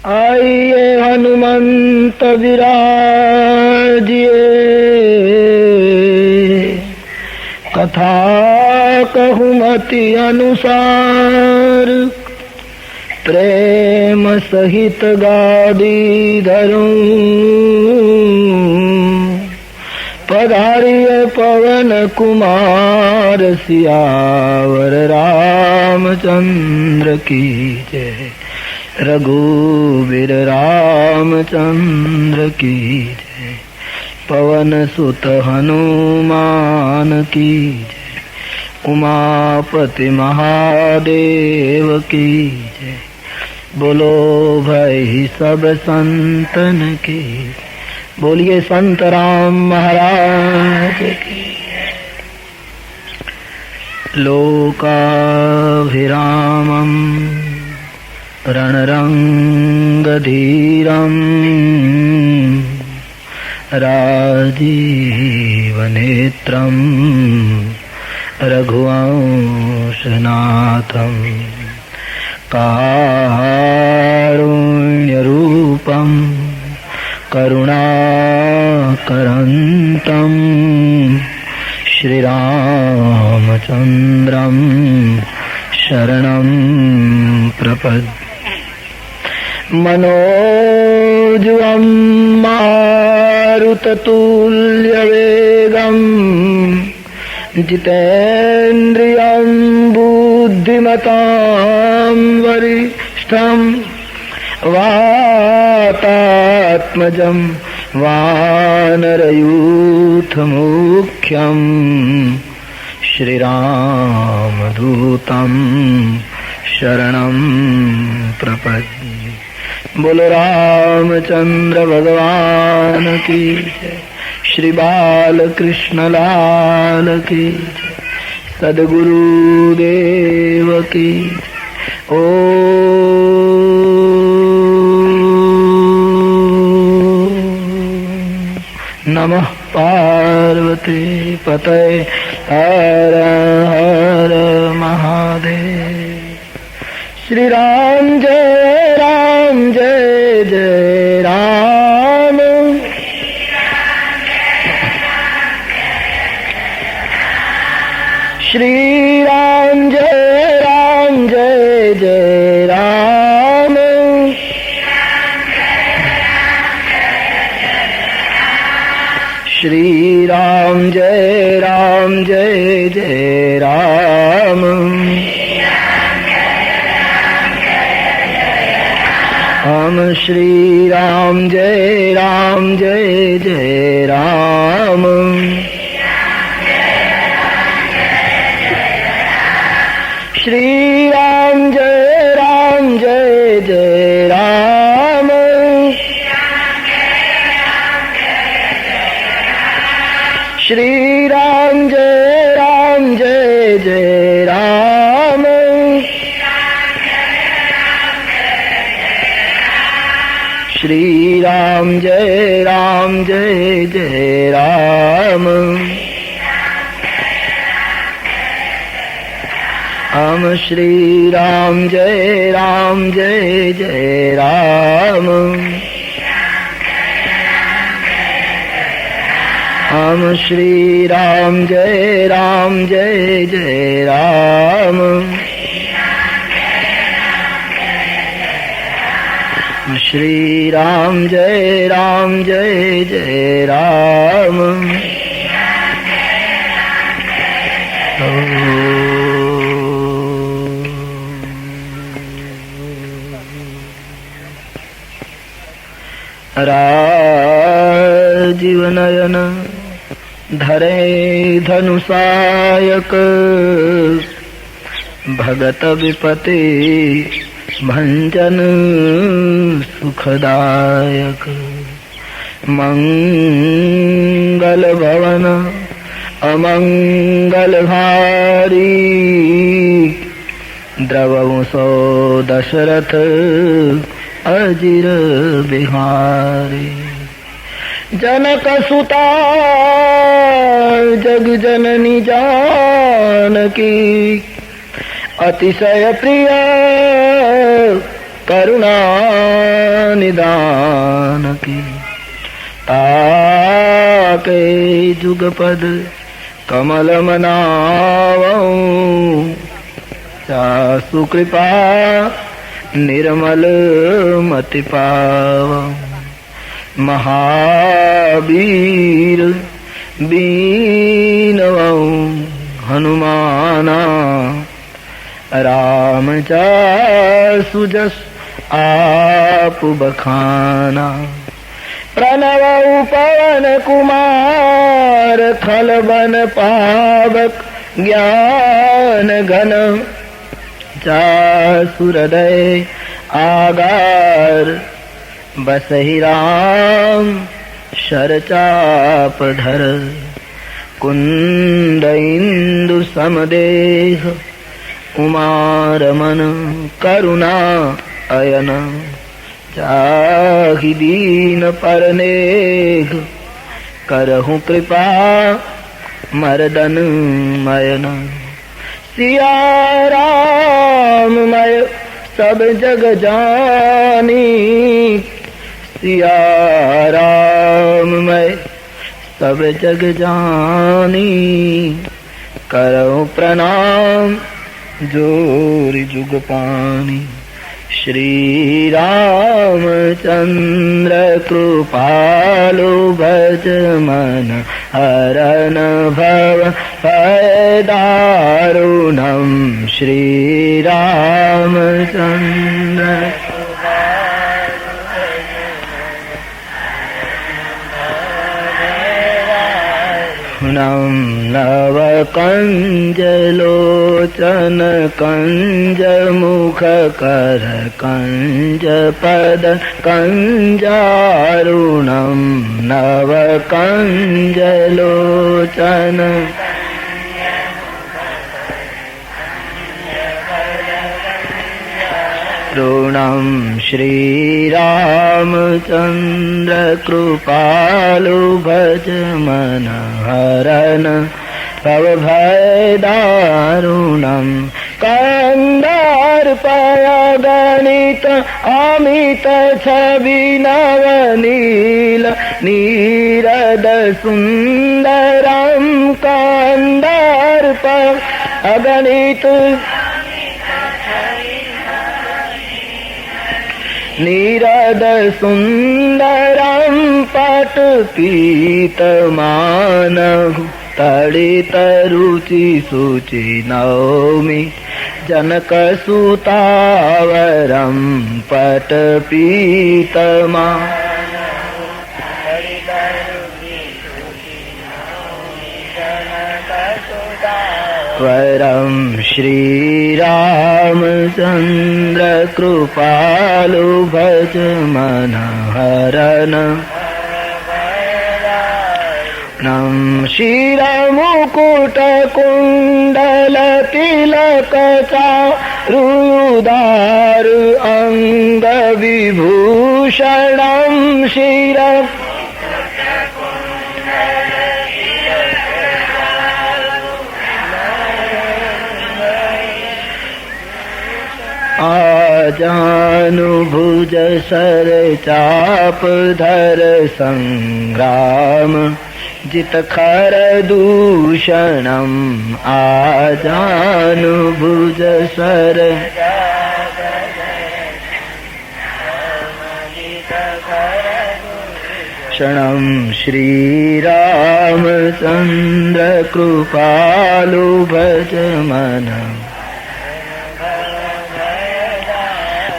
आइए हनुमंत विराजिए, कथा कहूमति अनुसार। प्रेम सहित गाड़ी धरूं, पधारिए पवन कुमार। सियावर रामचंद्र की जय, रघुवीर रामचंद्र की जय। पवन सुत हनुमान की जय, उमापति महादेव की जय। बोलो भाई सब संतन की, बोलिए संत राम महाराज की। लोकाभिरामम् रणरंगधीरम्, राजीवनेत्रम् रघुवंशनाथम्। कारुण्यरूपम् करुणाकरन्तम्, श्रीरामचन्द्रम् शरणं प्रपद्ये। मनोजवं मारुततुल्यवेगम्, जितेन्द्रियं बुद्धिमतां वरिष्ठम्। वातात्मजं वानरयूथमुख्यम्, श्रीरामदूतं शरणं प्रपद्ये। बोलो रामचंद्र भगवान की जय, श्री बालकृष्ण लाल की जय, सद्गुरुदेव की जय। ओ नमः पार्वती पतये, हर हर महादेव। श्री राम जय जय राम। श्री राम जय जय राम। श्री राम जय जय राम। हम श्री राम जय जय राम। श्री राम जय जय राम। श्री राम जय जय राम। श्री राम जय जय राम। हम श्री राम जय जय राम। हम श्री राम जय जय राम। श्री राम जय जय राम। राजीव नयन धरे धनुषायक, भगत विपते भंजन सुखदायक। मंगल भवन अमंगल भारी, द्रवंसो दशरथ अजिर बिहारी। जनक सुता जग जननी जानकी, अतिशय प्रिय करुणा निदान की ताके जुगपद कमल मनावं सासु कृपा निर्मल मति पावं महावीर बीनवं हनुमाना राम जासु जस आप बखाना प्रणव पवन कुमार खलबन पावक ज्ञान घन जासु हृदय आगार बसहि राम शरचाप धर कुंद इंदु समदेह उमारमन करुणा अयन जाहि दीन परनेघ करहु कृपा मर्दन मयन सिया राम मय सब जग जानी सिया राम मय सब जग जानी करो प्रणाम जोर जुग पानी श्री रामचंद्र कृपालु भज मन हरन भव दारुणम श्री रामचंद्र नव कंज लोचन कंज मुख कर कंज पद कंजारुणम नव कंज लोचन ऋणं श्री रामचंद्र कृपालु भज मन हरन भव भय दारुणम कंदार्पय गणित अमित छवि नवनील नीरद सुंदरम कंदार्पय अगणित नीरद सुंदरम पट पीतमानहु तड़ित रुचि सुचि नौमि जनक सुतावरम पट पीतमा वरम श्री रामचंद्र कृपालु भज मन हरन नम शिर मुकुट कुंडल तिलक चारुदार अंग विभूषणम शिर आजानुभुज सर चाप धर संग्राम जित खर दूषणम आजानुभुज सर क्षणं श्री रामचंद्र कृपालु भज मन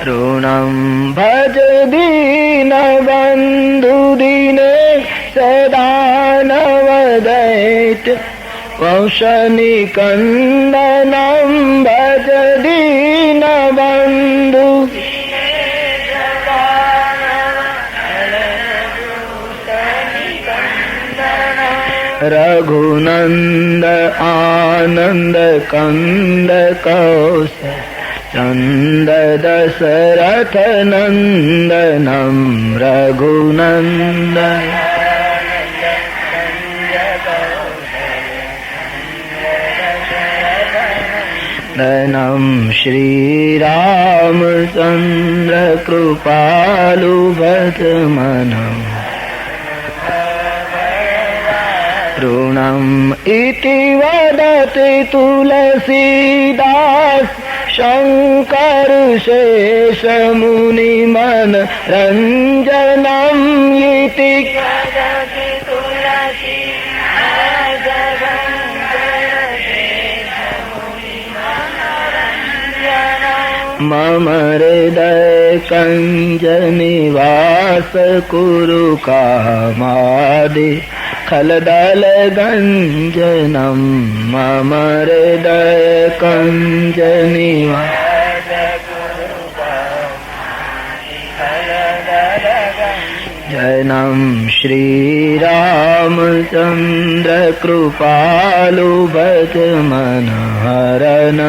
ऋणं भज दीन बंधु दीने सदा नवदैत्य वंशनिकन्दनं भज दीन बंधु रघुनंद आनंद कंद कौशल चंद दशरथ नंदनम रघुनंद नम श्रीरामचन्द्र कृपालु भज मनम् ऋणम् इति वदति तुलसीदास शंकर शेष मुनि मन रंजनम् इति मम हृदय कंज निवास कुरु कामादि खलदल गंजनम मम हृदय कंज निवास जनम श्रीरामचन्द्र कृपालु भज मन हरन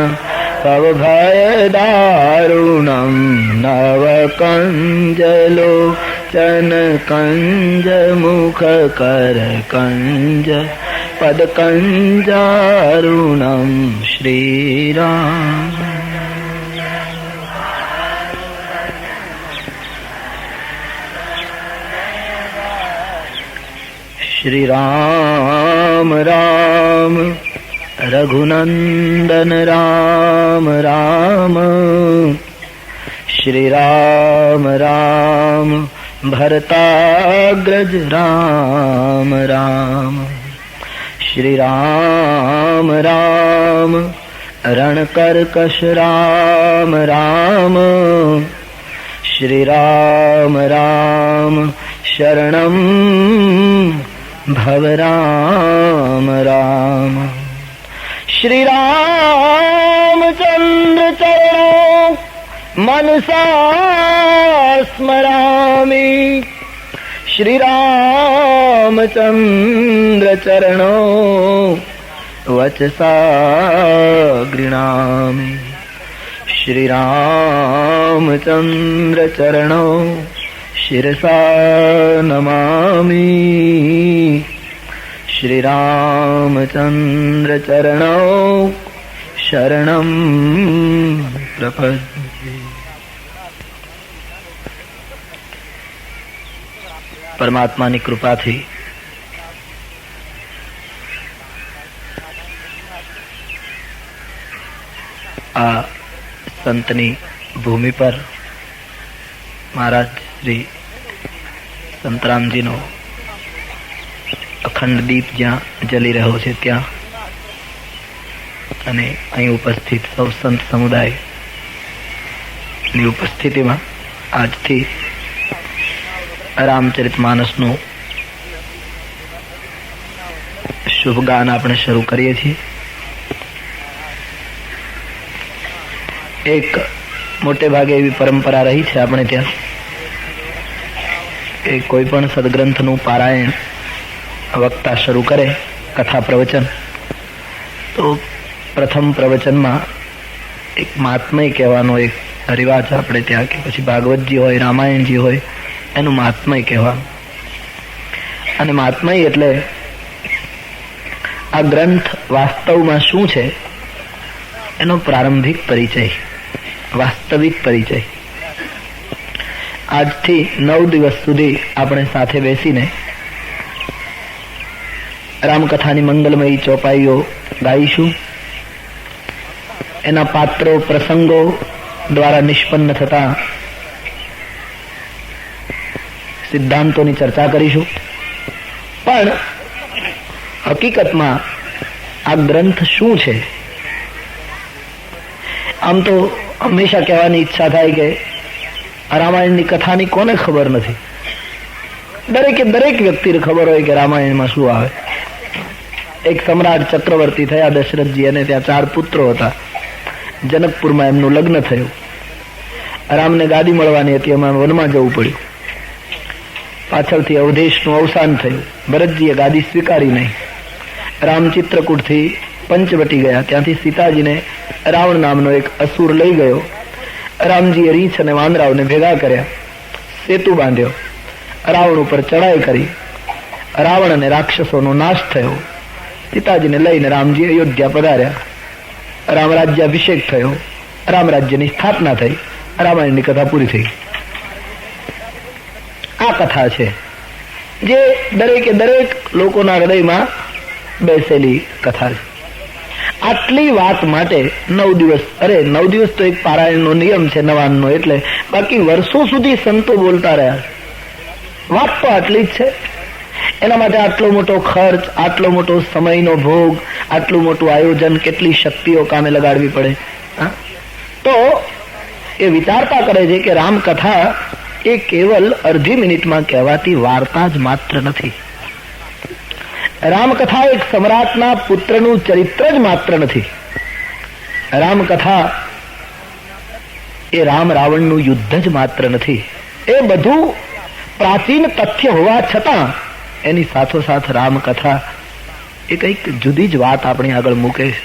भव भय दारुणं नव कंजलोचन कंज मुख कर कंज पद कंजारुणं श्रीराम श्रीराम राम रघुनंदन राम राम श्री राम राम भरताग्रज राम राम श्री राम राम रणकर्कश राम राम श्री राम राम शरणं भव राम राम श्री रामचन्द्र चरणों मनसा स्मरामि श्री रामचन्द्र चरणों वचसा गृह्णामि श्री रामचन्द्र चरणों शिरसा नमामि श्री रामचन्द्र चरणों शरणं प्रपद्ये। परमात्माની કૃપાથી આ સંતની ભૂમિ પર મહારાજ શ્રી સંતરામજીનો અખંડ દીપ જ્યાં જલી રહ્યો છે ત્યાં અને અહીં ઉપસ્થિત સૌ સંત સમુદાયની ઉપસ્થિતિમાં આજથી રામચરિતમાનસનું શુભ ગાન આપણે શરૂ કરીએ છીએ. એક મોટે ભાગે એવી પરંપરા રહી છે આપણે ત્યાં કે કોઈ પણ સદગ્રંથનું પારાયણ વક્તા શરૂ કરે કથા પ્રવચન તો પ્રથમ પ્રવચનમાં એક મહાત્મય કહેવાનો એક રિવાજ આપણે ત્યાં કે પછી ભાગવતજી હોય રામાયણજી હોય એનું મહાત્મય કહેવાનું. અને મહાત્મય એટલે આ ગ્રંથ વાસ્તવમાં શું છે એનો પ્રારંભિક પરિચય, વાસ્તવિક પરિચય. આજથી 9 દિવસ સુધી આપણે સાથે બેસીને રામકથાની મંગલમયી ચોપાઈઓ ગાઈશું. એના પાત્રો પ્રસંગો દ્વારા નિષ્પન્ન થતા સિદ્ધાંતોની ચર્ચા કરીશું. પણ હકીકતમાં આ ગ્રંથ શું છે? આમ તો હંમેશા કહેવાની ઈચ્છા થાય કે રામાયણની કથાની કોને ખબર નથી? દરેક વ્યક્તિને ખબર હોય કે રામાયણમાં શું આવે. એક સમ્રાટ ચક્રવર્તી થયા દશરથજી, અને ત્યાં 4 પુત્રો હતા. જનકપુરમાં એમનું લગ્ન થયું. રામને ગાદી મળવાની હતી, એમાં વનમાં જવું પડ્યું. પાછળથી અવધેશનું અવસાન થયું. ભરતજીએ ગાદી સ્વીકારી નહીં. રામ ચિત્રકૂટથી પંચવટી ગયા. ત્યાંથી સીતાજીને રાવણ નામનો એક અસુર લઈ ગયો. રામજીએ રીંછ અને વાંદરાઓને ભેગા કર્યા, સેતુ બાંધ્યો, રાવણ ઉપર ચડાઈ કરી. રાવણ અને રાક્ષસોનો નાશ થયો. સીતાજીને લઈને રામજી અયોધ્યા પધાર્યા. રામ રાજ્ય અભિષેક થયો, રામ રાજ્યની સ્થાપના થઈ, રામાયણની કથા પૂરી થઈ. આ કથા છે જે દરેકે દરેક લોકોના હૃદયમાં બેસેલી કથા છે. આટલી વાત માટે 9 દિવસ, અરે 9 દિવસ તો એક પારાયણનો નિયમ છે નવાનનો, એટલે બાકી વર્ષો સુધી સંતો બોલતા રહ્યા. વાત તો આટલી જ છે. એના માટે આટલો મોટો ખર્ચ, આટલો મોટો સમયનો ભોગ, આટલું મોટું આયોજન, કેટલી શક્તિઓ કામે લગાડવી પડે. તો એ વિચારતા કરે છે કે રામકથા એ કેવલ અડધી મિનિટમાં કહેવાતી વાર્તા જ માત્ર નથી. રામકથા એક સમ્રાટના પુત્રનું ચરિત્ર જ માત્ર નથી. રામકથા એ રામ રાવણનું યુદ્ધ જ માત્ર નથી. એ બધું પ્રાચીન તથ્ય હોવા છતાં એની સાથોસાથ રામકથા એ કંઈક જુદી જ વાત આપણી આગળ મૂકે છે.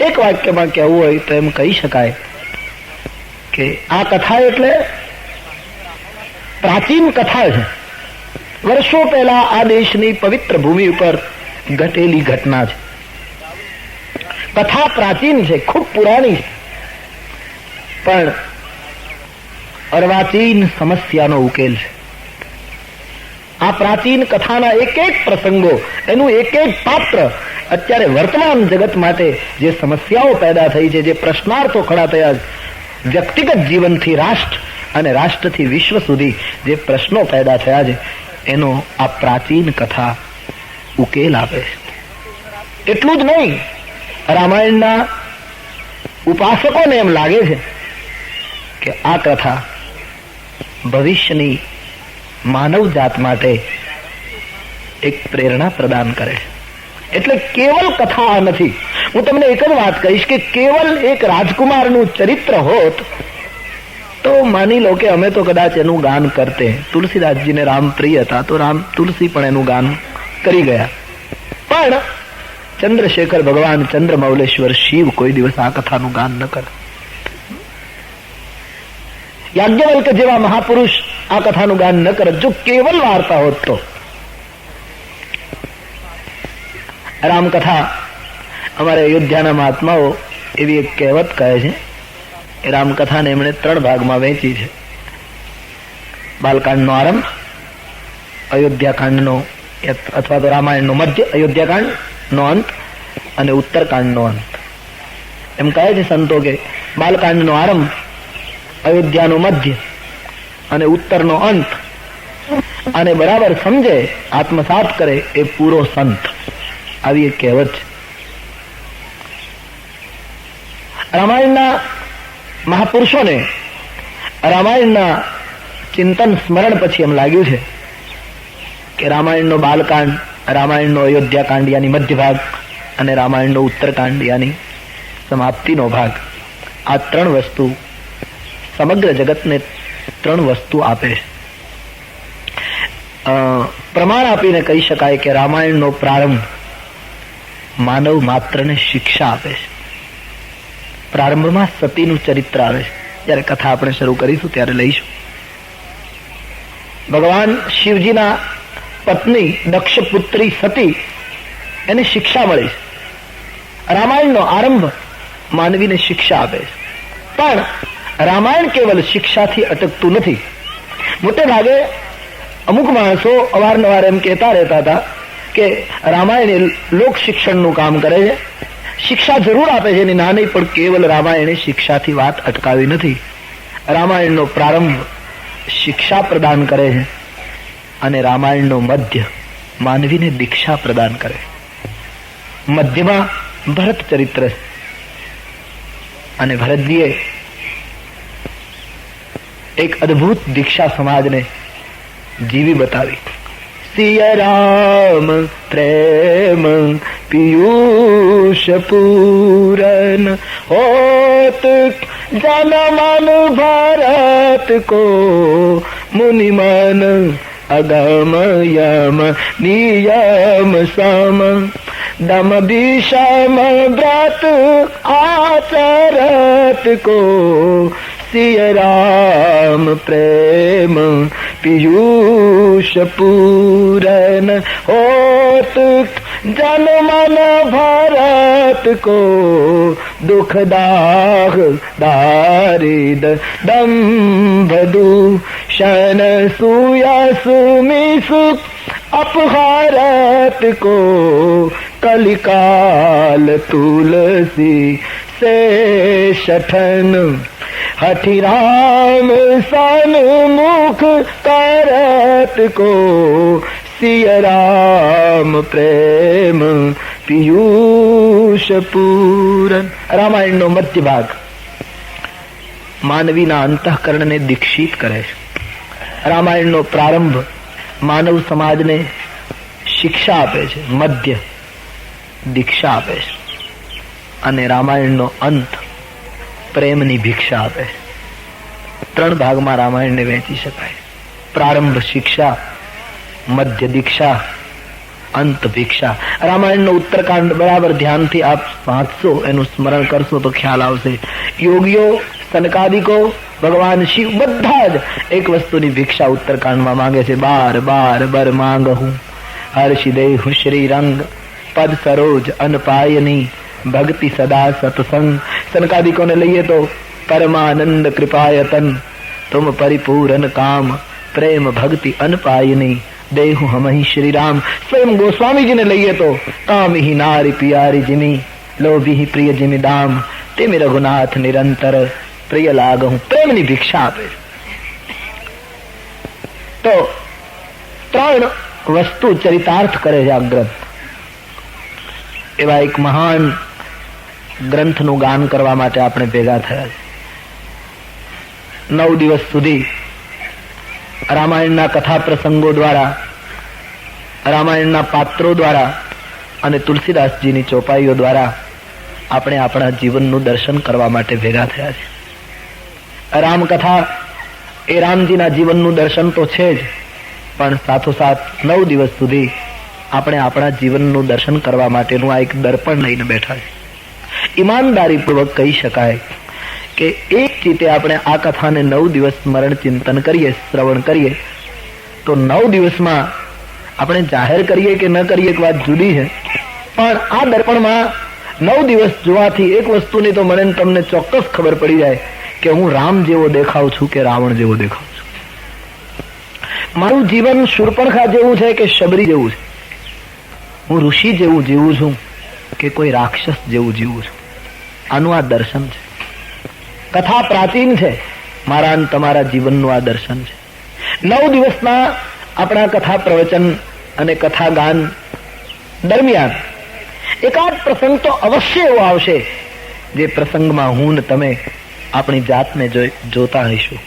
એક વાક્યમાં કહેવું હોય તો એમ કહી શકાય કે આ કથા એટલે પ્રાચીન કથા છે. વર્ષો પહેલા આ દેશની પવિત્ર ભૂમિ ઉપર ઘટેલી ઘટના છે. કથા પ્રાચીન છે, ખૂબ પુરાણી છે, પણ અર્વાચીન સમસ્યાનો ઉકેલ છે. આ પ્રાચીન કથાના એક એક પ્રસંગો, એનું એક એક પાત્ર અત્યારે વર્તમાન જગત માટે જે સમસ્યાઓ પેદા થઈ છે, જે પ્રશ્નાર્થો ખડા થયા છે, વ્યક્તિગત જીવનથી રાષ્ટ્ર અને રાષ્ટ્રથી વિશ્વ સુધી જે પ્રશ્નો પેદા થયા છે, એનો આ પ્રાચીન કથા ઉકેલ આપે છે. એટલું જ નહીં, રામાયણના ઉપાસકોને એમ લાગે છે કે આ કથા ભવિષ્યની માનવ જાત માટે એક પ્રેરણા પ્રદાન કરે છે. એટલે કેવલ કથા નથી. હું તમને એક જ વાત કહીશ કે કેવલ એક રાજકુમારનું ચરિત્ર હોત તો માની લો કે અમે તો કદાચ એનું ગાન કરતે. તુલસીદાસજીને રામ પ્રિય હતા તો રામ તુલસી પણ એનું ગાન કરી ગયા. પણ ચંદ્રશેખર ભગવાન, ચંદ્રમૌલેશ્વર શિવ કોઈ દિવસ આ કથાનું ગાન ન કરે. યાજ્ઞવલ્ક જેવા મહાપુરુષ આ કથાનું ગાન ન કરે. જો કેવલ વાર્તા હોત તો. રામકથા અમારે અયોધ્યાના મહાત્માઓ એવી એક કહેવત કહે છે. એ રામકથાને એમણે 3 ભાગમાં વહેંચી છે. બાલકાંડનો આરંભ, અયોધ્યાકાંડનો અથવા તો રામાયણનો મધ્ય, અયોધ્યાકાંડનો અંત અને ઉત્તરકાંડનો અંત. એમ કહે છે સંતો કે બાલકાંડનો આરંભ, અયોધ્યાનો મધ્ય અને ઉત્તરનો અંત, અને બરાબર સમજે, આત્મસાત કરે એ પૂરો સંત. આવી એક કહેવત છે. રામાયણના મહાપુરુષોને રામાયણના ચિંતન સ્મરણ પછી એમ લાગ્યું છે કે રામાયણનો બાલકાંડ, રામાયણનો અયોધ્યાકાંડ યાની મધ્ય ભાગ અને રામાયણનો ઉત્તરકાંડ યાની સમાપ્તિનો ભાગ, આ 3 વસ્તુ સમગ્ર જગતને 3 વસ્તુ આપે છે. પ્રમાણ આપીને કહી શકાય કે રામાયણનો પ્રારંભ માનવ માત્રને શિક્ષા આપે છે. પ્રારંભમાં સતીનું ચરિત્ર આવે છે. જ્યારે કથા આપણે શરૂ કરીશું ત્યારે લઈશું. ભગવાન શિવજીના પત્ની દક્ષપુત્રી સતી, એને શિક્ષા મળી છે. રામાયણનો આરંભ માનવીને શિક્ષા આપે છે. પણ રામાયણ કેવલ શિક્ષાથી અટકતું નથી. મોટે ભાગે અમુક માણસો અવારનવાર એમ કહેતા રહેતા હતા કે રામાયણ લોક શિક્ષણનું કામ કરે છે. શિક્ષા જરૂર આપે છે એની ના નહીં, પણ કેવલ રામાયણે શિક્ષાથી વાત અટકાવી નથી. રામાયણનો પ્રારંભ શિક્ષા પ્રદાન કરે છે અને રામાયણનો મધ્ય માનવીને દીક્ષા પ્રદાન કરે. મધ્યમાં ભરત ચરિત્ર છે અને ભરતજીએ એક અદ્ભુત દીક્ષા સમાજને જીવી બતાવી. સિય રામ પ્રેમ પિયુષ પૂરન હોત જન મન ભારત કો મુનિ મન અગમ યમ નિયમ સમ દમ વિષમ વ્રત આચરત કો સિય રામ પ્રેમ પિયુષ પૂરન હોત जन मन भारत को दुखदाह दारिद दंभ दूषण सुयस मिस अपहारत को कलिकाल तुलसी से शठन हठि राम सन्मुख करत को सिय राम प्रेम પિયુષ પૂરન. રામાયણનો મધ્ય ભાગ માનવીના અંતઃકરણને દીક્ષિત કરે છે. રામાયણનો પ્રારંભ માનવ સમાજને શિક્ષા આપે છે, મધ્ય દીક્ષા આપે છે, અને રામાયણનો અંત પ્રેમની ભિક્ષા આપે છે. 3 ભાગમાં રામાયણને વહેંચી શકાય. પ્રારંભ શિક્ષા, મધ્ય દીક્ષા, અંત ભિક્ષા. રામાયણનો ઉત્તરકાંડ બરાબર ધ્યાનથી આપ વાંચશો, એનું સ્મરણ કરશો તો ખ્યાલ આવશે. યોગીઓ, સનકાદિકો, ભગવાન શિવ બધા જ એક વસ્તુની ભિક્ષા ઉત્તરકાંડમાં માંગે છે. બાર બાર બર માંગહું હર્ષિ દેહુ શ્રી રંગ પદ સરોજ અનપાયની ભક્તિ સદા સત્સંગ. સનકાદિકોને લઈએ તો પરમાનંદ કૃપાયતન તુમ પરિપૂરન કામ પ્રેમ ભક્તિ અનપાયની દેહુ હમહી શ્રી રામ. સ્વયં ગોસ્વામીજીને લઈએ તો કામિહી નારી પિયારી જીમી લોભી પ્રિય જીમી દામ તેમી રઘુનાથ નિરંતર પ્રિય લાગહું. પ્રેમની ભિક્ષા આપે. તો 3 વસ્તુ ચરિતાર્થ કરે છે આ ગ્રંથ. એવા એક મહાન ગ્રંથનું ગાન કરવા માટે આપણે ભેગા થયા છે. 9 દિવસ સુધી રામાયણના કથા પ્રસંગો દ્વારા, રામાયણના પાત્રો દ્વારા અને તુલસીદાસજીની ચોપાઈઓ દ્વારા આપણે આપણા જીવનનું દર્શન કરવા માટે ભેગા થયા છે. રામકથા એ રામજીના જીવનનું દર્શન તો છે જ, પણ સાથોસાથ 9 દિવસ સુધી આપણે આપણા જીવનનું દર્શન કરવા માટેનું આ એક દર્પણ લઈને બેઠા છે. ઈમાનદારીપૂર્વક કહી શકાય કે એક રીતે આપણે આ કથાને 9 દિવસ સ્મરણ ચિંતન કરીએ, શ્રવણ કરીએ, તો 9 દિવસમાં આપણે જાહેર કરીએ કે ન કરીએ એક વાત જુદી છે, પણ આ દર્પણમાં 9 દિવસ જોવાથી એક વસ્તુની તો મને તમને ચોક્કસ ખબર પડી જાય કે હું રામ જેવો દેખાઉં છું કે રાવણ જેવો દેખાઉં છું. મારું જીવન શૂર્પણખા જેવું છે કે શબરી જેવું છે. હું ઋષિ જેવું જીવું છું કે કોઈ રાક્ષસ જેવું જીવું છું. આનું આ દર્શન છે. કથા પ્રાચીન છે, મારા અને તમારા જીવનનું આ દર્શન છે. 9 દિવસના આપણા કથા પ્રવચન અને કથા ગાન દરમિયાન એકાદ પ્રસંગ તો અવશ્ય એવો આવશે જે પ્રસંગમાં હું ને તમે આપણી જાતને જોતા હઈશું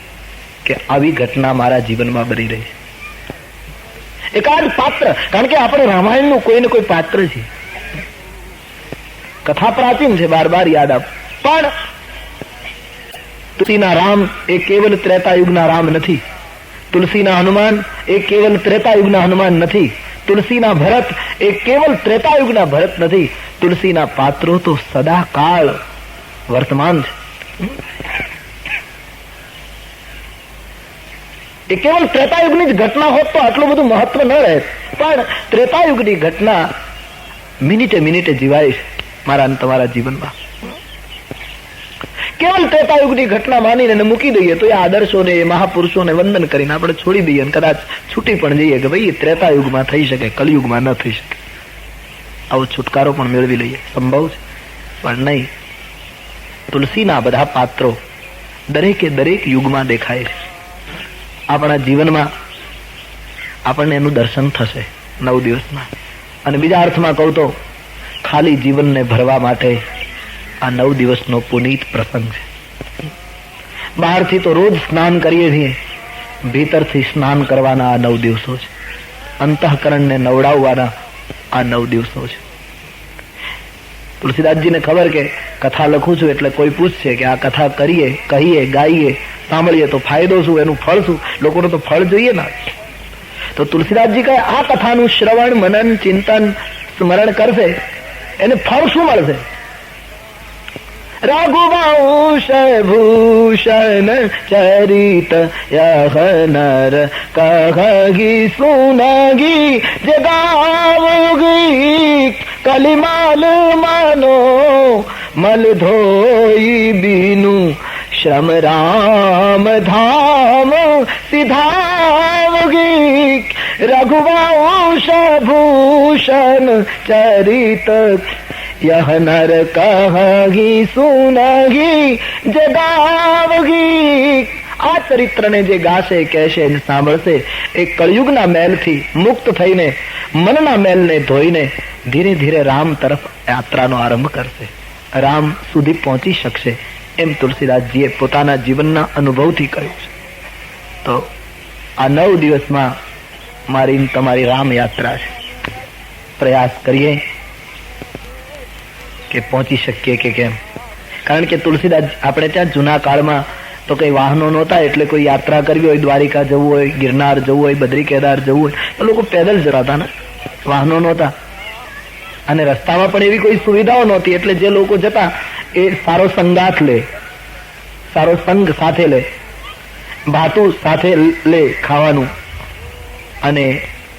કે આવી ઘટના મારા જીવનમાં બની રહી છે. એકાદ પાત્ર, કારણ કે આપણે રામાયણનું કોઈ ને કોઈ પાત્ર છે. કથા પ્રાચીન છે, બાર બાર યાદ આપ. પણ તુલસીના રામ એ કેવલ ત્રેતાયુગના રામ નથી. તુલસીના હનુમાન એ કેવલ ત્રેતાયુગના હનુમાન નથી. તુલસીના ભરત એ કેવલ ત્રેતાયુગના ભરત નથી. તુલસીના પાત્રો તો સદા કાળ વર્તમાન છે. એ કેવલ ત્રેતાયુગની જ ઘટના હોત તો આટલું બધું મહત્વ ન રહે, પણ ત્રેતાયુગની ઘટના મિનિટે મિનિટે જીવાય છે મારા અને તમારા જીવનમાં. કેવલ ત્રેતાયુગની ઘટના માનીને મૂકી દઈએ તો એ આદર્શોને, એ મહાપુરુષોને વંદન કરીને આપણે છોડી દઈએ અને કદાચ છૂટી પણ જઈએ કે ભાઈ ત્રેતાયુગમાં થઈ શકે, કલયુગમાં ન થઈ શકે. આવો છુટકારો પણ મેળવી લઈએ, સંભવ છે. પણ નહીં, તુલસીના બધા પાત્રો દરેકે દરેક યુગમાં દેખાય છે. આપણા જીવનમાં આપણને એનું દર્શન થશે 9 દિવસમાં. અને બીજા અર્થમાં કહું તો ખાલી જીવનને ભરવા માટે આ 9 દિવસનો પુનીત પ્રસંગ છે. બહારથી તો રોજ સ્નાન કરીએ છીએ, ભીતરથી સ્નાન કરવાના આ 9 દિવસો છે. અંતઃકરણને નવડાવવાના આ 9 દિવસો છે. તુલસીદાસજીને ખબર કે કથા લખું છું એટલે કોઈ પૂછશે કે આ કથા કરીએ, કહીએ, ગાઈએ, સાંભળીએ તો ફાયદો શું, એનું ફળ શું? લોકોને તો ફળ જોઈએ ના. તો તુલસીદાસજી કહે આ કથાનું શ્રવણ, મનન, ચિંતન, સ્મરણ કરશે એને ફળ શું મળશે? रघुवंश भूषण चरित यह नर कहगी सुनगी जगावगी कलिमाल मानो मल धोई बीनु श्रम राम धाम सिधावगी रघुवंश भूषण चरित यह नर कहगी सुनगी જગાવગી. આ ચરિત્રને જે ગાશે, કહેશે, સાંભળશે એ કળયુગના મેલથી મુક્ત થઈને, મનના મેલને ધોઈને ધીરે ધીરે રામ તરફ યાત્રાનો આરંભ કરશે, રામ સુધી પહોંચી શકશે. એમ તુલસીદાસજીએ પોતાના જીવનના અનુભવથી કહ્યું છે. તો આ 9 દિવસમાં મારી તમારી રામ યાત્રા છે. પ્રયાસ કરીએ કે પહોંચી શકીએ કે કેમ. કારણ કે તુલસીદાસ આપણે ત્યાં જૂના કાળમાં તો કઈ વાહનો નહોતા, એટલે કોઈ યાત્રા કરવી હોય, દ્વારિકા જવું હોય, ગિરનાર જવું હોય, બદ્રી કેદાર જવું હોય તો લોકો પેદલ જતા હતા ને, વાહનો નહોતા. અને રસ્તામાં પણ એવી કોઈ સુવિધાઓ નહોતી, એટલે જે લોકો જતા એ સારો સંગાથ લે, સારો સંગ સાથે લે, ભાતું સાથે લે ખાવાનું, અને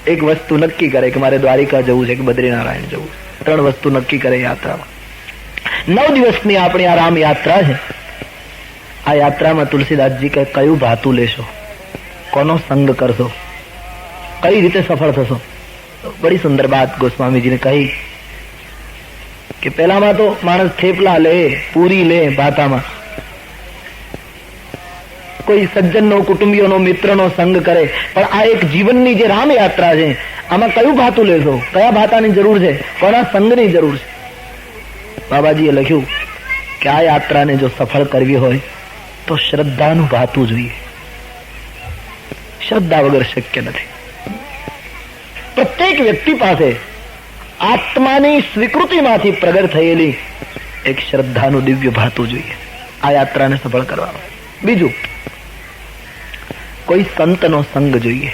એક વસ્તુ નક્કી કરે કે મારે દ્વારિકા જવું છે કે બદ્રીનારાયણ જવું છે. 3 વસ્તુ નક્કી કરે યાત્રામાં. 9 દિવસની આપણી આ રામ યાત્રા છે. આ યાત્રામાં તુલસીદાસજી કહે કયું ભાતું લેશો, કોનો સંગ કરશો, કઈ રીતે સફળ થશો. બડી સુંદર વાત ગોસ્વામીજીને કહી કે પહેલામાં તો માણસ થેપલા લે, પૂરી લે ભાતામાં, કોઈ સજ્જનનો, કુટુંબીઓનો, મિત્રનો સંગ કરે. પણ આ એક જીવનની જે રામ યાત્રા છે, આમાં કયું ભાતું લેશો, કયા ભાતાની જરૂર છે, કોના સંગની જરૂર છે. બાબાજીએ લખ્યું કે આ યાત્રાને જો સફળ કરવી હોય તો શ્રદ્ધાનું ભાતું જોઈએ. શ્રદ્ધા વગર શક્ય નથી. પ્રત્યેક વ્યક્તિ પાસે આત્માની સ્વીકૃતિમાંથી પ્રગટ થયેલી એક શ્રદ્ધાનું દિવ્ય ભાતું જોઈએ આ યાત્રાને સફળ કરવામાં. બીજું, કોઈ સંતનો સંગ જોઈએ.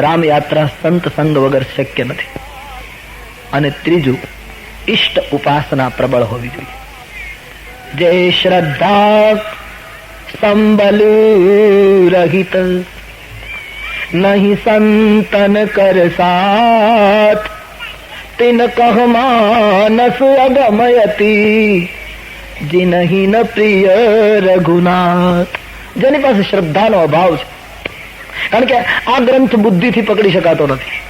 રામ યાત્રા સંત સંગ વગર શક્ય નથી. અને ત્રીજું, ઇષ્ટ ઉપાસના પ્રબળ હોવી જોઈએ. જે શ્રદ્ધા સંબલ રહિત નહીં સંતન કર સાથ તિન કહ માનસ અગમયતી जिनहि न प्रिय रघुनाथ. જેની પાસે શ્રદ્ધાનો અભાવ છે. કારણ કે આ ગ્રંથ બુદ્ધિથી પકડી શકાતો નથી.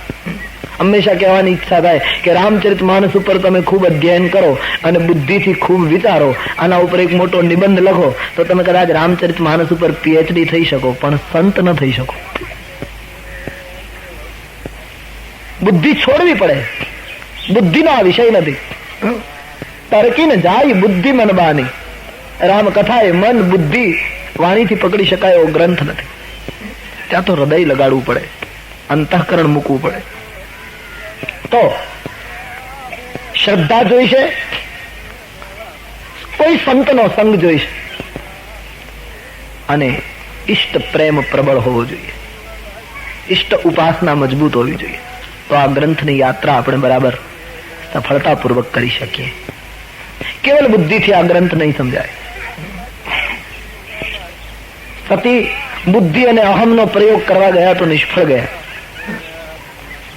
હંમેશા કહેવાની ઈચ્છા થાય કે રામચરિતમાનસ ઉપર તમે ખૂબ અધ્યયન કરો અને બુદ્ધિથી ખૂબ વિચારો, આના ઉપર એક મોટો નિબંધ લખો તો તમે કદાચ રામચરિતમાનસ ઉપર PhD થઈ શકો, પણ સંત ન થઈ શકો. બુદ્ધિ છોડવી પડે. બુદ્ધિનો આ વિષય નથી. તરકીને જાય બુદ્ધિ મન બાની. રામ કથા એ મન, બુદ્ધિ, વાણીથી પકડી શકાય એવો ગ્રંથ નથી. ત્યાં તો હૃદય લગાડવું પડે, અંતઃકરણ મૂકવું પડે. તો શ્રદ્ધા જોઈશે, કોઈ સંતનો સંગ જોઈશે, અને ઇષ્ટ પ્રેમ પ્રબળ હોવો જોઈએ. ઇષ્ટ ઉપાસના મજબૂત હોવી જોઈએ. તો આ ગ્રંથની યાત્રા આપણે બરાબર સફળતાપૂર્વક કરી શકીએ. કેવલ બુદ્ધિથી આ ગ્રંથ નહીં સમજાય. સતી બુદ્ધિ અને અહમનો પ્રયોગ કરવા ગયા તો નિષ્ફળ ગયા.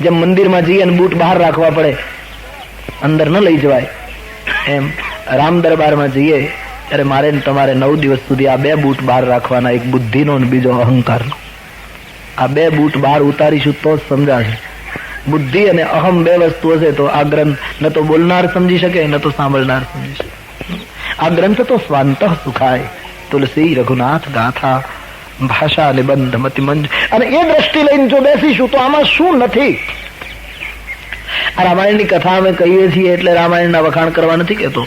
જેમ મંદિરમાં જઈએ અને બૂટ બહાર રાખવા પડે, અંદર ન લઈ જવાય, એમ રામ દરબારમાં જઈએ ત્યારે મારે તમારે 9 દિવસ સુધી આ 2 બૂટ બહાર રાખવાના, એક બુદ્ધિનો અને બીજો અહંકારનો. આ 2 બૂટ બહાર ઉતારીશું તો જ સમજાશે. બુદ્ધિ અને અહમ 2 વસ્તુ હશે તો આ ગ્રંથ ન તો બોલનાર સમજી શકે, ન તો સાંભળનાર સમજી શકે. આ ગ્રંથ તો સ્વાંત સુખાય, તુલસી રઘુનાથ ગાથા, ભાષા નિબંધ મતિ મંજ. અને એ દ્રષ્ટિ લઈને જો બેસીશું તો આમાં શું નથી. આ રામાયણની કથા અમે કહીએ છીએ એટલે રામાયણના વખાણ કરવા નથી કહેતો.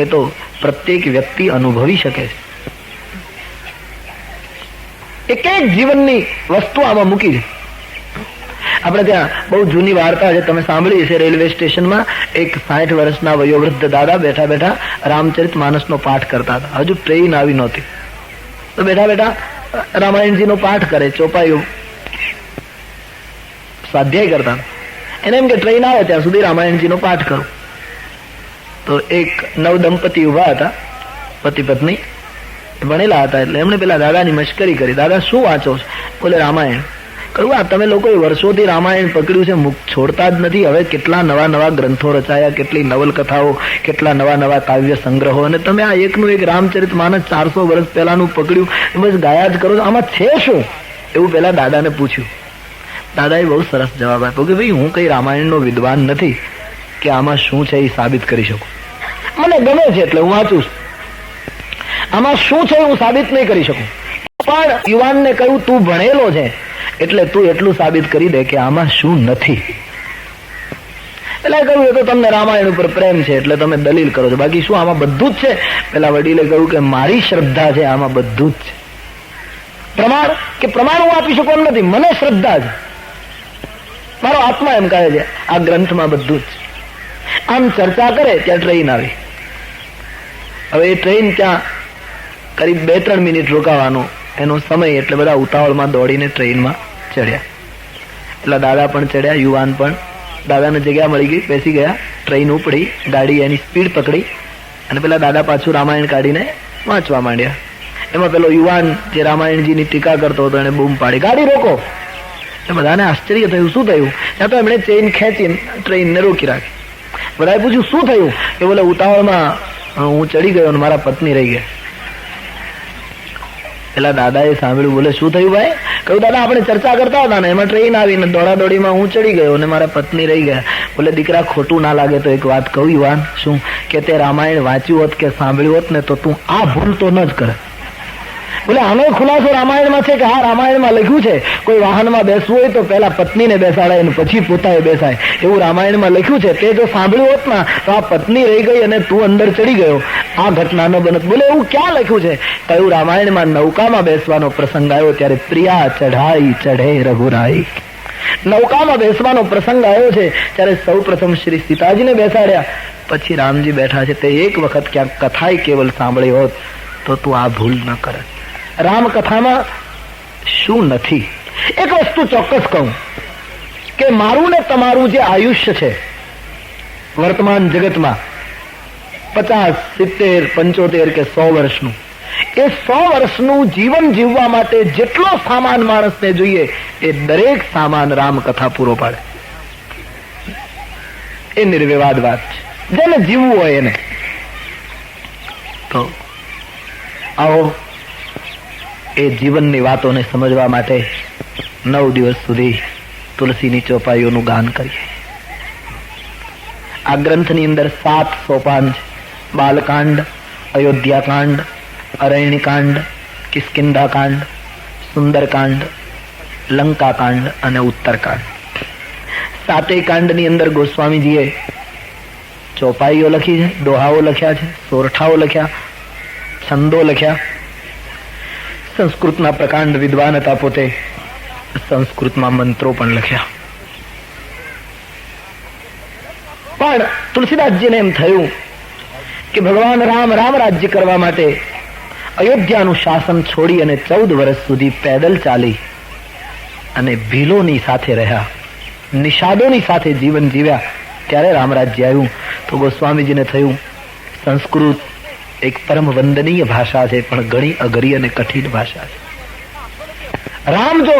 એ તો પ્રત્યેક વ્યક્તિ અનુભવી શકે છે. એક એક જીવનની વસ્તુ આમાં મૂકી છે. આપણે ત્યાં બહુ જૂની વાર્તા છે, તમે સાંભળી છે. રેલવે સ્ટેશનમાં એક 60 વર્ષના વયોવૃદ્ધ દાદા બેઠા બેઠા રામચરિતમાનસનો પાઠ કરતા હતા. હજુ ટ્રેન આવી નહોતી, તો બેઠા બેઠા રામાયણજીનો પાઠ કરે, ચોપાઈઓ સ્વાધ્યાય કરતા. એને એમ કે ટ્રેન આવે ત્યાં સુધી રામાયણજીનો પાઠ કરું. તો એક નવ દંપતી ઉભા હતા, પતિ પત્ની ભણેલા હતા, એટલે એમણે પેલા દાદાની મશ્કરી કરી, દાદા શું વાંચો છો? બોલે રામાયણ. કહ્યું આ તમે લોકોએ વર્ષોથી રામાયણ પકડ્યું છે, મુખ છોડતા જ નથી, હવે કેટલા નવા નવા ગ્રંથો રચાયા, કેટલી નવલકથાઓ, કેટલા નવા નવા કાવ્ય સંગ્રહો, અને તમે આ એકનું એક રામચરિત માનસ 400 વર્ષ પહેલાનું પકડ્યું, બસ ગાયા જ કરો છો, આમાં છે શું? એવું પેલા દાદાને પૂછ્યું. દાદાએ બહુ સરસ જવાબ આપ્યો કે ભાઈ હું કઈ રામાયણનો વિદ્વાન નથી કે આમાં શું છે એ સાબિત કરી શકું. મને ગમે છે એટલે હું વાંચું છું, આમાં શું છે હું સાબિત નહીં કરી શકું. પણ યુવાનને કહ્યું તું ભણેલો છે એટલે તું એટલું સાબિત કરી દે કે આમાં શું નથી. એટલે કહ્યું એ તો તમને રામાયણ ઉપર પ્રેમ છે એટલે તમે દલીલ કરો છો, બાકી શું આમાં બધું જ છે? પેલા વડીલે કહ્યું કે મારી શ્રદ્ધા છે, આમાં બધું જ છે. પ્રમાણ કે પ્રમાણ હું આપી શકું એમ નથી, મને શ્રદ્ધા છે, મારો આત્મા એમ કહે છે આ ગ્રંથમાં બધું જ. આમ ચર્ચા કરે ત્યાં ટ્રેન આવી. હવે એ ટ્રેન ત્યાં કરીબ 2-3 મિનિટ રોકાવાનો એનો સમય, એટલે બધા ઉતાવળમાં દોડીને ટ્રેનમાં ચડ્યા. એટલે દાદા પણ ચડ્યા, યુવાન પણ. દાદાને જગ્યા મળી ગઈ, બેસી ગયા, ટ્રેન ઉપડી, ગાડી એની સ્પીડ પકડી અને પેલા દાદા પાછું રામાયણ કાઢીને વાંચવા માંડ્યા. એમાં પેલો યુવાન જે રામાયણજીની ટીકા કરતો હતો એને બૂમ પાડી, ગાડી રોકો. એ બધાને આશ્ચર્ય થયું, શું થયું? ત્યાં તો એમણે ચેઇન ખેંચીને ટ્રેનને રોકી રાખી. બધાએ પૂછ્યું શું થયું? એ બોલે ઉતાવળમાં હું ચડી ગયો અને મારા પત્ની રહી ગયા. પેલા દાદાએ સાંભળ્યું, બોલે શું થયું ભાઈ? કહ્યું દાદા આપણે ચર્ચા કરતા હતા ને એમાં ટ્રેન આવીને દોડાદોડીમાં હું ચડી ગયો અને મારા પત્ની રહી ગયા. બોલે દીકરા ખોટું ના લાગે તો એક વાત કહું યુવાન, શું કે તે રામાયણ વાંચ્યું હોત કે સાંભળ્યું હોત ને તો તું આ ભૂલ તો ન જ કરે. બોલે આનો ખુલાસો રામાયણમાં છે કે હા રામાયણમાં લખ્યું છે કોઈ વાહનમાં બેસવું હોય તો પહેલા પત્નીને બેસાડાય અને પછી પોતાએ બેસાય, એવું રામાયણમાં લખ્યું છે. તે જો સાંભળ્યું હોત ના તો આ પત્ની રહી ગઈ અને તું અંદર ચડી ગયો, આ ઘટના ન બનત. બોલે એવું ક્યાં લખ્યું છે? કહ્યું રામાયણમાં નૌકામાં બેસવાનો પ્રસંગ આવ્યો ત્યારે પ્રિયા ચઢાઈ ચઢે રઘુરાઈ. નૌકામાં બેસવાનો પ્રસંગ આવ્યો છે ત્યારે સૌ પ્રથમ શ્રી સીતાજીને બેસાડ્યા, પછી રામજી બેઠા છે. તે એક વખત ક્યાંક કથાય કેવલ સાંભળી હોત તો તું આ ભૂલ ન કરે. રામકથામાં શું નથી? એક વસ્તુ ચોક્કસ કહું કે મારું ને તમારું જે આયુષ્ય છે વર્તમાન જગતમાં 50, 70, 75 કે 100 વર્ષનું, એ 100 વર્ષનું જીવન જીવવા માટે જેટલો સામાન માણસને જોઈએ એ દરેક સામાન રામકથા પૂરો પાડે. એ નિર્વિવાદ વાત છે, જેને જીવવું હોય એને. તો આવો એ જીવનની વાતોને સમજવા માટે 9 દિવસ સુધી તુલસીની ચોપાઈઓનું ગાન કરીએ. આ ગ્રંથની અંદર 7 સોપાન છે: બાલકાંડ, અયોધ્યાકાંડ, અરણ્યકાંડ, કિષ્કિંધાકાંડ, સુંદરકાંડ, લંકાકાંડ અને ઉત્તરકાંડ. 7 કાંડની અંદર ગોસ્વામીજીએ ચોપાઈઓ લખી છે, દોહાઓ લખ્યા છે, સોરઠાઓ લખ્યા, છંદો લખ્યા. સંસ્કૃતના પ્રકાંડ વિદ્વાન હતા પોતે, સંસ્કૃતમાં મંત્રો પણ લખ્યા. પણ તુલસીદાસજીને એમ થયું કે ભગવાન રામ રામ રાજ્ય કરવા માટે અયોધ્યાનું શાસન છોડી અને 14 વર્ષ સુધી પેદલ ચાલી અને ભીલોની સાથે રહ્યા, નિષાદોની સાથે જીવન જીવ્યા, ત્યારે રામરાજ્ય આવ્યું. તો ગોસ્વામીજીને થયું સંસ્કૃત એક પરમ વંદનીય ભાષા છે પણ ઘણી અઘરી અને કઠિન ભાષા છે. રામ જો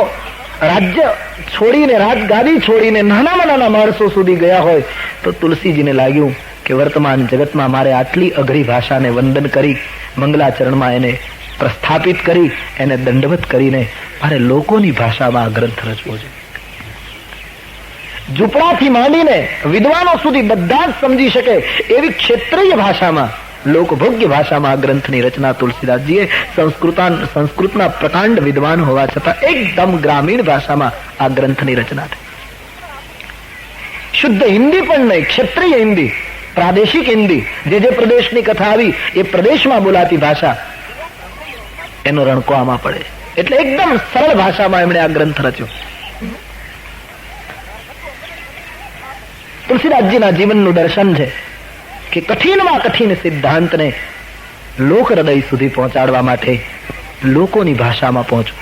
રાજ્ય છોડીને, રાજગાદી છોડીને નાનામાં નાના માણસો સુધી ગયા હોય તો તુલસીજીને લાગ્યું કે વર્તમાન જગતમાં મારે આટલી અઘરી ભાષાને વંદન કરી, મંગલાચરણમાં એને પ્રસ્થાપિત કરી, એને દંડવત કરીને મારે લોકોની ભાષામાં આ ગ્રંથ રચવો છે. ઝૂંપડાથી માંડીને વિદ્વાનો સુધી બધા જ સમજી શકે એવી ક્ષેત્રીય ભાષામાં, લોકભોગ્ય ભાષામાં આ ગ્રંથની રચના તુલસીદાસજીએ સંસ્કૃતના પ્રકાંડ વિદ્વાન હોવા છતાં એકદમ ગ્રામીણ ભાષામાં આ ગ્રંથની રચના થઈ. શુદ્ધ હિન્દી પણ નહીં, ક્ષેત્રીય હિન્દી, પ્રાદેશિક હિન્દી, જે પ્રદેશની કથા આવી એ પ્રદેશમાં બોલાતી ભાષા, એનો રણકો આમાં પડે. એટલે એકદમ સરળ ભાષામાં એમણે આ ગ્રંથ રચ્યો. તુલસીદાસજીના જીવનનું દર્શન છે કે કઠિનમાં કઠિન સિદ્ધાંતને લોક હૃદય સુધી પહોંચાડવા માટે લોકોની ભાષામાં પહોંચવું,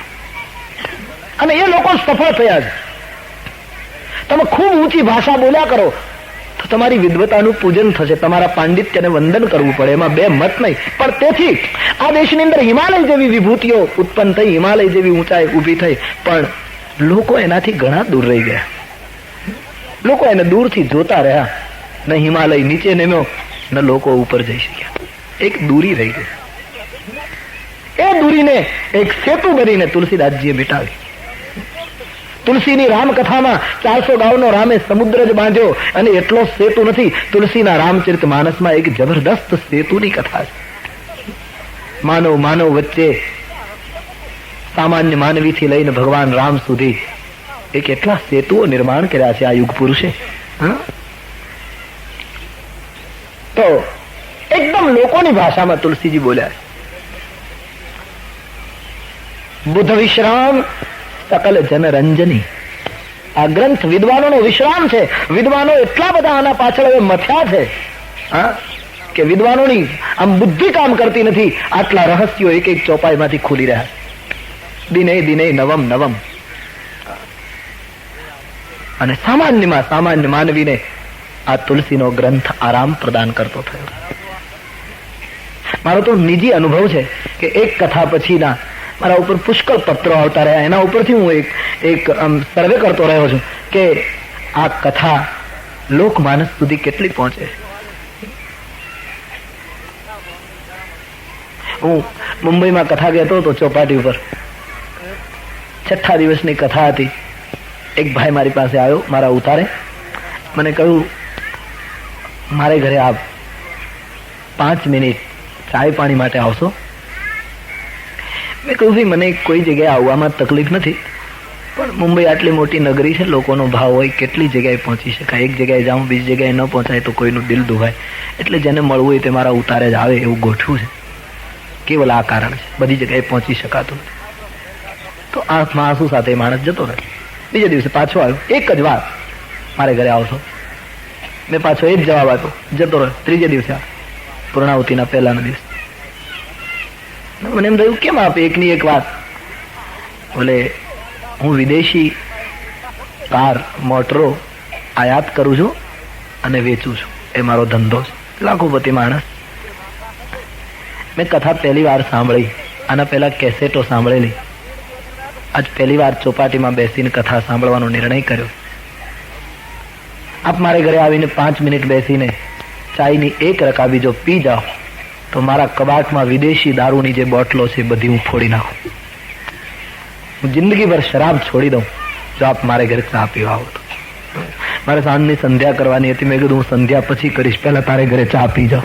અને એ લોકો સફળ થયા છે. તમે ખૂબ ઊંચી ભાષા બોલ્યા કરો, તો તમારી વિદ્વતાનું પૂજન થશે, તમારા પાંડિત્યને વંદન કરવું પડે, એમાં બે મત નહીં. પણ તેથી આ દેશની અંદર હિમાલય જેવી વિભૂતિઓ ઉત્પન્ન થઈ, હિમાલય જેવી ઊંચાઈ ઊભી થઈ, પણ લોકો એનાથી ઘણા દૂર રહી ગયા. લોકો એને દૂરથી જોતા રહ્યા. ન હિમાલય નીચે નેમ્યો, ન લોકો ઉપર જઈ શક્યા. એક દૂરી રહી ગઈ. એ દૂરીને એક સેતુ કરીને તુલસીદાસજીએ મિટાવી. તુલસીની રામકથામાં 400 ગાઉનો રામે સમુદ્ર જ બાંધ્યો, અને એટલો સેતુ નથી. તુલસીના રામચરિત માનસમાં એક જબરદસ્ત સેતુની કથા છે. માનવ વચ્ચે, સામાન્ય માનવીથી લઈને ભગવાન રામ સુધી એ કેટલા સેતુઓ નિર્માણ કર્યા છે આ યુગ પુરુષે. તો એકદમ લોકોની ભાષામાં તુલસીજી બોલ્યા. બુદ્ધ વિશ્રામ સકલ જનરંજની. આ ગ્રંથ વિદ્વાનોનો વિશ્રામ છે. વિદ્વાનો એટલા બધા આના પાછળ હવે મથ્યા છે કે વિદ્વાનોની આમ બુદ્ધિ કામ કરતી નથી. આટલા રહસ્યો એક એક ચોપાઈમાંથી ખુલી રહ્યા. દિને દિને નવમ નવમ. અને સામાન્યમાં સામાન્ય માનવીને આ તુલસીનો ગ્રંથ આરામ પ્રદાન કરતો થયો. મારો તો નિજી અનુભવ છે કે એક કથા પછીના મારા ઉપર પુષ્કળ પત્રો આવતા રહ્યા. એના ઉપરથી હું એક સર્વે કરતો રહ્યો છું કે આ કથા લોકમાનસ સુધી કેટલી પહોંચે. હું મુંબઈમાં કથા કહેતો હતો ચોપાટી ઉપર. 6થા દિવસની કથા હતી. એક ભાઈ મારી પાસે આવ્યો મારા ઉતારે. મને કહ્યું, મારે ઘરે આપ 5 મિનિટ ચાય પાણી માટે આવશો? મેં કહ્યું, ભાઈ મને કોઈ જગ્યાએ આવવામાં તકલીફ નથી, પણ મુંબઈ આટલી મોટી નગરી છે, લોકોનો ભાવ હોય, કેટલી જગ્યાએ પહોંચી શકાય. એક જગ્યાએ જાઉં, બીજી જગ્યાએ ન પહોંચાય તો કોઈનું દિલ દુભાય. એટલે જેને મળવું હોય તે મારા ઉતારે જ આવે એવું ગોઠવું છે. કેવલ આ કારણ છે, બધી જગ્યાએ પહોંચી શકાતું નથી. તો આંખમાં આંસુ સાથે માણસ જતો રહે. બીજા દિવસે પાછો આવ્યો, એક જ વાત, મારે ઘરે આવશો? મેં પાછો એ જ જવાબ આપ્યો, જતો રહ્યો. ત્રીજે દિવસે પૂર્ણાવતીના પહેલાના દિવસે મને એમ થયું, કેમ આપે એકની એક વાત? બોલે, હું વિદેશી કાર મોટરો આયાત કરું છું અને વેચું છું, એ મારો ધંધો છે. લાખોપતિ માણસ. મેં કથા પહેલી વાર સાંભળી. આના પહેલા કેસેટો સાંભળેલી. આજ પહેલી વાર ચોપાટીમાં બેસીને કથા સાંભળવાનો નિર્ણય કર્યો. આપ મારે ઘરે આવીને 5 મિનિટ બેસીને ચાયની એક રકાબી જો પી જાઓ તો મારા કબાટમાં વિદેશી દારૂની જે બોટલો છે બધી હું ફોડી નાખું. હું જિંદગીભર શરાબ છોડી દઉં જો આપ મારે ઘરે ચા પીવા આવો તો. મારે સાંજની સંધ્યા કરવાની હતી. મેં કીધું, હું સંધ્યા પછી કરીશ, પહેલા તારે ઘરે ચા પી જાઓ.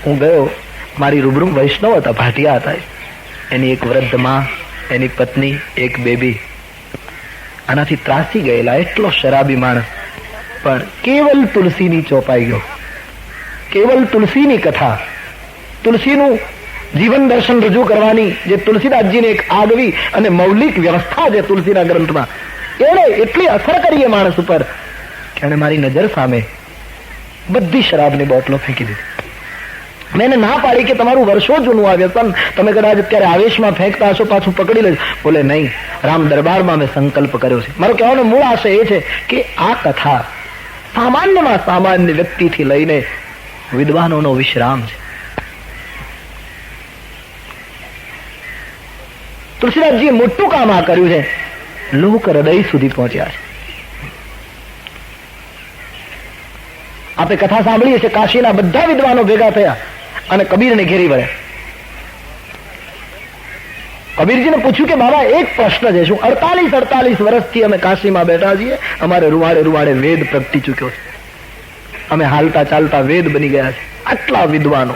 હું ગયો. મારી રૂબરૂ વૈષ્ણવ હતા, ભાટિયા હતા. એની એક વૃદ્ધ માં, એની પત્ની, એક બેબી આનાથી ત્રાસી ગયેલા. એટલો શરાબી માણસ, પણ કેવલ તુલસીની ચોપાઈ ગયો. કેવલ તુલસીની કથા, તુલસીનું જીવન દર્શન રજૂ કરવાની જે તુલસીદાસજીને એક આગવી અને મૌલિક વ્યવસ્થા છે તુલસીના ગ્રંથમાં, એણે એટલી અસર કરી એ માણસ ઉપર કે એણે મારી નજર સામે બધી શરાબની બોટલો ફેંકી દીધી. મેં એને ના પાડી કે તમારું વર્ષો જૂનું આ વ્યસન તમે કદાચ અત્યારે આવેશમાં ફેંકતા હશો, પાછું પકડી લેજો. બોલે, નહીં, રામ દરબારમાં મેં સંકલ્પ કર્યો છે. મારો કહેવાનો મૂળ આશય એ છે કે આ કથા સામાન્યમાં સામાન્ય વ્યક્તિથી લઈને વિદ્વાનોનો વિશ્રામ છે. તુલસીદાસજીએ મોટું કામ આ કર્યું છે. લોક હૃદય સુધી પહોંચ્યા છે. આપણે કથા સાંભળીએ છીએ, કાશીના બધા વિદ્વાનો ભેગા થયા અને કબીરને ઘેરી વળ્યા. કબીરજીને પૂછ્યું કે બાબા, એક પ્રશ્ન છે, શું 48 વર્ષથી અમે કાશીમાં બેઠા છીએ, અમારે રૂવાડે રૂવાડે વેદ પ્રગટી ચૂક્યો છે, અમે હાલતા ચાલતા વેદ બની ગયા છે, આટલા વિદ્વાનો,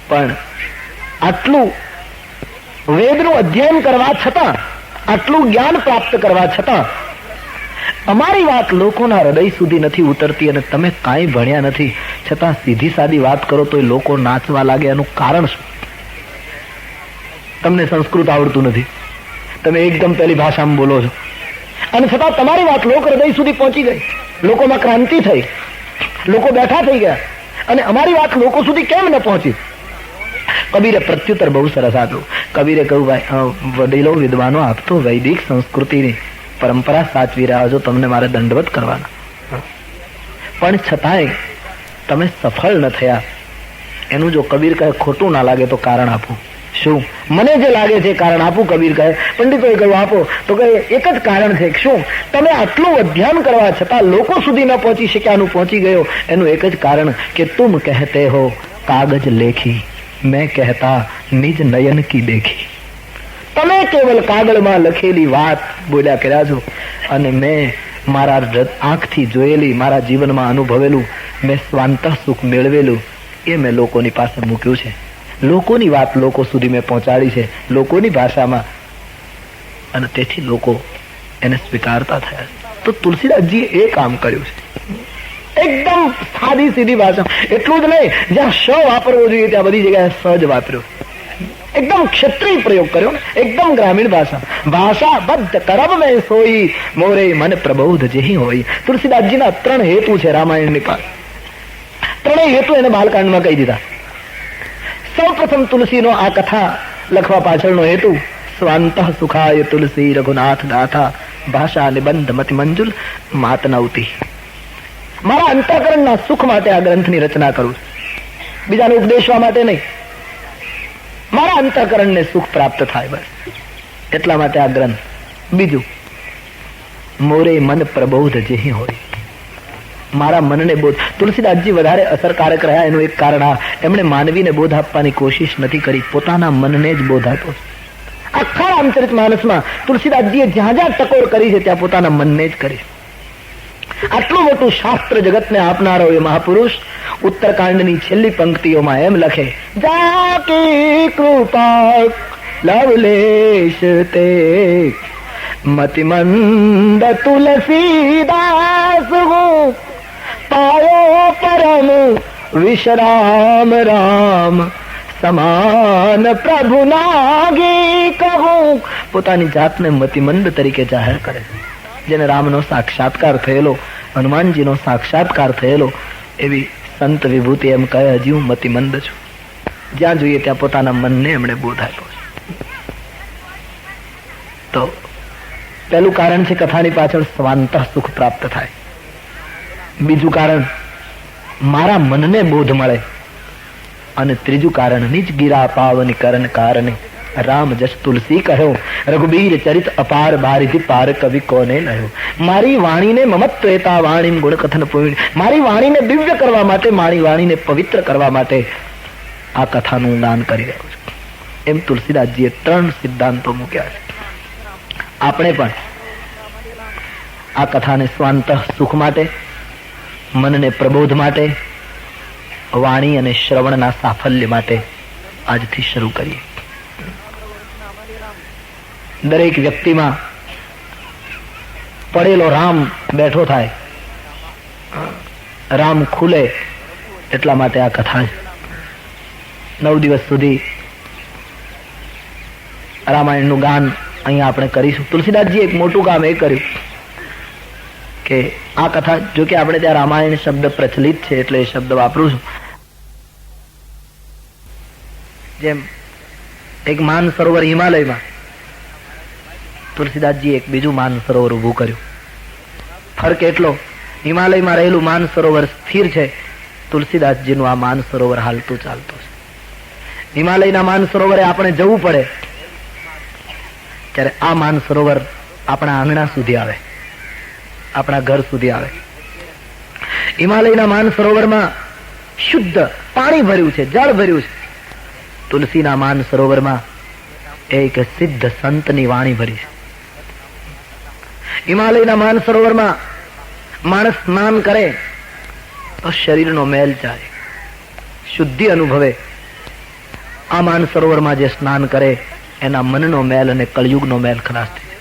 પણ આટલું વેદનું અધ્યયન કરવા છતાં, આટલું જ્ઞાન પ્રાપ્ત કરવા છતાં અમારી વાત લોકોના હૃદય સુધી નથી ઉતરતી, અને તમે કાંઈ ભણ્યા નથી છતાં સીધી સાદી વાત કરો તો એ લોકો નાચવા લાગે. એનું કારણ શું? તમને સંસ્કૃત આવડતું નથી, તમે એકદમ પેલી ભાષામાં બોલો છો, અને છતાં તમારી વાત લોક હૃદય સુધી પહોંચી ગઈ, લોકોમાં ક્રાંતિ થઈ, લોકો બેઠા થઈ ગયા, અને અમારી વાત લોકો સુધી કેમ ન પહોંચી? કબીરે પ્રત્યુત્તર બહુ સરસ આપ્યું. કબીરે કહ્યું, ભાઈ વડીલો વિદ્વાનો, આપ તો વૈદિક સંસ્કૃતિની પરંપરા સાચવી રહ્યા છો, તમને મારે દંડવત કરવાના, પણ છતાંય તમે સફળ ન થયા. એનું જો કબીર કહે ખોટું ના લાગે તો કારણ આપો. શું? મને જે લાગે છે કારણ આપું. કબીર કહે, પંડિતોએ કહ્યું આપો, તો કહે એક જ કારણ છે. શું? તમે આટલું અધ્યયન કરવા છતાં લોકો સુધી ન પહોંચી શક્યાનું પહોંચી ગયો. એનું એક જ કારણ કે તુમ કહેતે હો કાગજ લેખી, મેં કહેતા નિજ નયન કી દેખી. તમે કેવલ કાગળમાં લખેલી વાત બોલ્યા કર્યા છો, અને મેં મારા આંખથી જોયેલી, મારા જીવનમાં અનુભવેલું, મેં સ્વાંતઃ સુખ મેળવેલું એ મેં લોકોની પાસે મૂક્યું છે. લોકોની વાત લોકો સુધી મેં પહોંચાડી છે, લોકોની ભાષામાં, અને તેથી લોકો એને સ્વીકારતા થયા. તો તુલસીદાસજીએ એ કામ કર્યું છે. એકદમ સાદી સીધી ભાષા. એટલું જ નહીં, જ્યાં શ વાપરવો જોઈએ ત્યાં બધી જગ્યાએ સ જ વાપર્યો. એકદમ ક્ષત્રિય પ્રયોગ કર્યો ને, એકદમ ગ્રામીણ ભાષા. ભાષા બદ્ધ કરબ મેં સોઈ, મોરે મન પ્રબોધ જેહી હોય. તુલસીદાસજીના 3 હેતુ છે રામાયણની પાસે. 3 હેતુ એને બાલકાંડમાં કહી દીધા. સૌ પ્રથમ તુલસીનો આ કથા લખવા પાછળનો હેતુ સ્વાંતઃ સુખાય તુલસી રઘુનાથ ગાથા ભાષા નિબંધ મતિ મંજુલ માતનવતી. મારા અંતઃકરણના સુખ માટે આ ગ્રંથની રચના કરું, બીજાને ઉપદેશવા માટે નહીં. મારા અંતઃકરણને સુખ પ્રાપ્ત થાય, બસ એટલા માટે આ ગ્રંથ. બીજું, મોરે મન પ્રબોધ જેહી હોય, મારા મનને બોધ. તુલસીદાસજી વધારે અસરકારક રહ્યા એનું એક કારણ આ, એમણે માનવીને બોધ આપવાની કોશિશ નથી કરી, પોતાના મનને જ બોધ આપ્યો. આખા રામચરિતમાનસમાં તુલસીદાસજીએ જ્યાં જ્યાં ટકોર કરી છે ત્યાં પોતાના મનને જ કરી. આટલું મોટું શાસ્ત્ર જગતને આપનારો એ મહાપુરુષ ઉત્તરકાંડની છેલ્લી પંક્તિઓમાં એમ લખે, જાકી કૃપા લવલેશ તે મતિમંદ તુલસીદાસ હું પાયો પરમ વિશ્રામ રામ સમાન પ્રભુ નાગી કહું. પોતાની જાતને મતિમંદ તરીકે જાહેર કરે છે. જેને રામનો સાક્ષાત્કાર થયેલો, હનુમાનજીનો સાક્ષાત્કાર થયેલો, એવી સંત વિભૂતિ એમ કહે, હજી હું મતિમંદ છું. જ્યાં જોઈએ ત્યાં પોતાના મનને એમણે બોધ આપ્યો છે. તો પહેલું કારણ છે કથાની પાછળ સ્વાંતઃ સુખ પ્રાપ્ત થાય. બીજું કારણ મારા મનને બોધ મળે, અને ત્રીજું કારણ નિજ ગીરા પાવની કરણ કારણે રામ જસ તુલસી કહ્યો, રઘુબીર ચરિત અપાર બારિધિ પાર કવિ કોને લયો. મારી વાણીને મમત્વેતા વાણી ગુણ કથન પૂર્ણ, મારી વાણીને દિવ્ય કરવા માટે, મારી વાણીને પવિત્ર કરવા માટે આ કથાનું દાન કરી રહ્યો છું. એમ તુલસીદાસજીએ 3 સિદ્ધાંતો મૂક્યા છે. આપણે પણ આ કથાને સ્વાંતઃ સુખ માટે, મનને પ્રબોધ માટે, વાણી અને શ્રવણના સાફલ્ય માટે આજથી શરૂ કરીએ. દરેક વ્યક્તિમાં પડેલો રામ બેઠો થાય, રામ ખુલે, એટલા માટે આ કથા છે. 9 દિવસ સુધી રામાયણનું ગાન અહીંયા આપણે કરીશું. તુલસીદાસજી એક મોટું કામ એ કર્યું કે આ કથા, જો કે આપણે ત્યાં રામાયણ શબ્દ પ્રચલિત છે એટલે એ શબ્દ વાપરું છું. જેમ એક માન સરોવર હિમાલયમાં, તુલસીદાસજી એક બીજું માન સરોવર ઉભું કર્યું. ફરક એટલો, હિમાલયમાં રહેલું માન સરોવર સ્થિર છે, તુલસીદાસજીનું આ માન સરોવર હાલતું ચાલતું છે. હિમાલયના માન સરોવરે આપણે જવું પડે, ત્યારે આ માન સરોવર આપણા આંગણા સુધી આવે, આપણા ઘર સુધી આવે. હિમાલયના માન સરોવરમાં શુદ્ધ પાણી ભર્યું છે, જળ ભર્યું છે. તુલસીના માન સરોવરમાં એક સિદ્ધ સંતની વાણી ભરી છે. હિમાલયના માન સરોવરમાં માણસ સ્નાન કરે તો શરીરનો મેલ જાય, શુદ્ધિ અનુભવે. આ માન સરોવરમાં જે સ્નાન કરે એના મનનો મેલ અને કળયુગનો મેલ ખલાસ થાય.